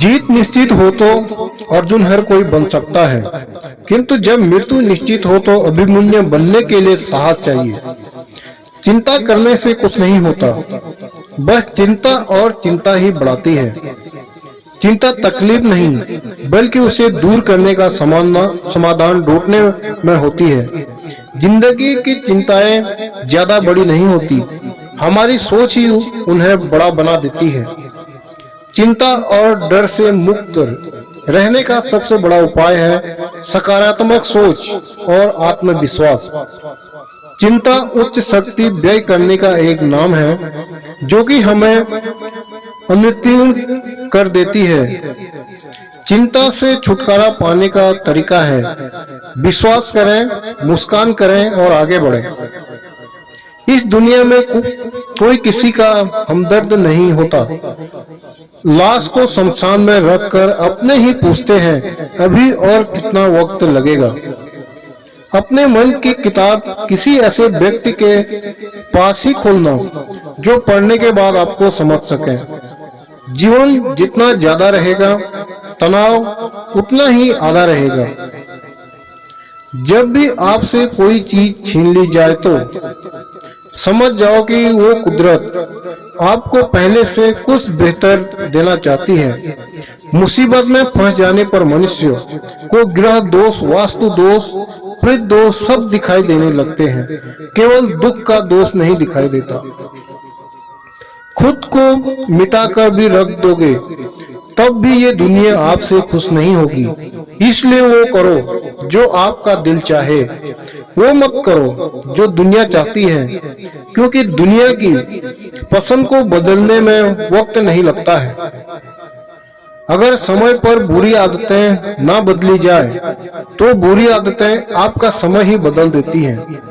जीत निश्चित हो तो अर्जुन हर कोई बन सकता है, किंतु जब मृत्यु निश्चित हो तो अभिमन्यु बनने के लिए साहस चाहिए। चिंता करने से कुछ नहीं होता, बस चिंता और चिंता ही बढ़ाती है। चिंता तकलीफ नहीं बल्कि उसे दूर करने का समाधान ढूंढने में होती है। जिंदगी की चिंताएं ज्यादा बड़ी नहीं होती, हमारी सोच ही उन्हें बड़ा बना देती है। चिंता और डर से मुक्त रहने का सबसे बड़ा उपाय है सकारात्मक सोच और आत्मविश्वास। चिंता उच्च शक्ति व्यय करने का एक नाम है जो कि हमें अनुत्तीर्ण कर देती है। चिंता से छुटकारा पाने का तरीका है विश्वास करें, मुस्कान करें और आगे बढ़ें। इस दुनिया में कोई किसी का हमदर्द नहीं होता। लाश को शमशान में रखकर अपने ही पूछते हैं अभी और कितना वक्त लगेगा। अपने मन की किताब किसी ऐसे व्यक्ति के पास ही खोलना जो पढ़ने के बाद आपको समझ सके। जीवन जितना ज्यादा रहेगा, तनाव उतना ही आधा रहेगा। जब भी आपसे कोई चीज छीन ली जाए तो समझ जाओ कि वो कुदरत आपको पहले से कुछ बेहतर देना चाहती है। मुसीबत में फंस जाने पर मनुष्य को ग्रह दोष, वास्तु दोष, प्रेत दोष सब दिखाई देने लगते हैं, केवल दुख का दोष नहीं दिखाई देता। खुद को मिटाकर भी रख दोगे तब भी ये दुनिया आपसे खुश नहीं होगी। इसलिए वो करो जो आपका दिल चाहे, वो मत करो जो दुनिया चाहती है, क्योंकि दुनिया की पसंद को बदलने में वक्त नहीं लगता है। अगर समय पर बुरी आदतें ना बदली जाए तो बुरी आदतें आपका समय ही बदल देती हैं।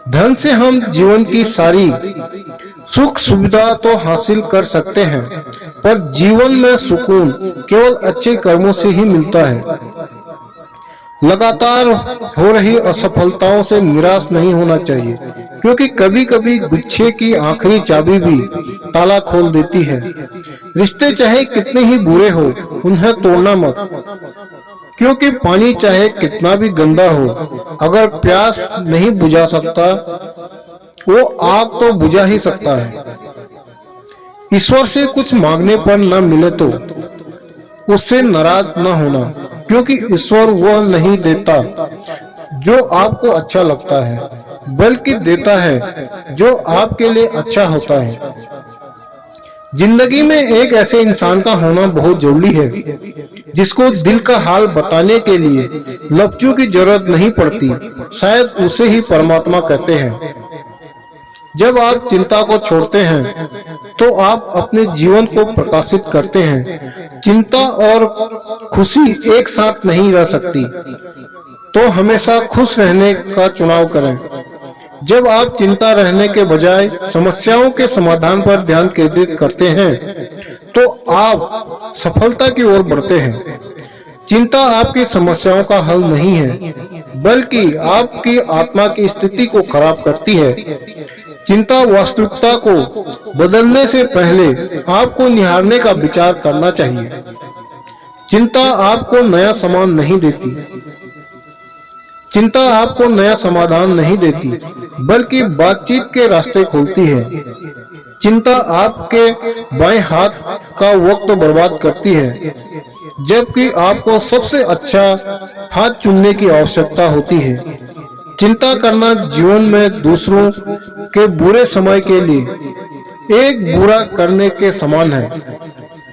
धन से हम जीवन की सारी सुख सुविधा तो हासिल कर सकते हैं, पर जीवन में सुकून केवल अच्छे कर्मों से ही मिलता है। लगातार हो रही असफलताओं से निराश नहीं होना चाहिए, क्योंकि कभी कभी गुच्छे की आखिरी चाबी भी ताला खोल देती है। रिश्ते चाहे कितने ही बुरे हो, उन्हें तोड़ना मत, क्योंकि पानी चाहे कितना भी गंदा हो, अगर प्यास नहीं बुझा सकता वो आग तो बुझा ही सकता है। ईश्वर से कुछ मांगने पर न मिले तो उससे नाराज न होना, क्योंकि ईश्वर वह नहीं देता जो आपको अच्छा लगता है, बल्कि देता है जो आपके लिए अच्छा होता है। जिंदगी में एक ऐसे इंसान का होना बहुत जरूरी है जिसको दिल का हाल बताने के लिए लफ्जों की जरूरत नहीं पड़ती। शायद उसे ही परमात्मा कहते हैं। जब आप चिंता को छोड़ते हैं तो आप अपने जीवन को प्रकाशित करते हैं। चिंता और खुशी एक साथ नहीं रह सकती, तो हमेशा खुश रहने का चुनाव करें। जब आप चिंता रहने के बजाय समस्याओं के समाधान पर ध्यान केंद्रित करते हैं तो आप सफलता की ओर बढ़ते हैं। चिंता आपकी समस्याओं का हल नहीं है, बल्कि आपकी आत्मा की स्थिति को खराब करती है। चिंता वास्तविकता को बदलने से पहले आपको निहारने का विचार करना चाहिए। चिंता आपको नया सामान नहीं देती, चिंता आपको नया समाधान नहीं देती, बल्कि बातचीत के रास्ते खोलती है। चिंता आपके बाएं हाथ का वक्त बर्बाद करती है, जबकि आपको सबसे अच्छा हाथ चुनने की आवश्यकता होती है। चिंता करना जीवन में दूसरों के बुरे समय के लिए एक बुरा करने के समान है।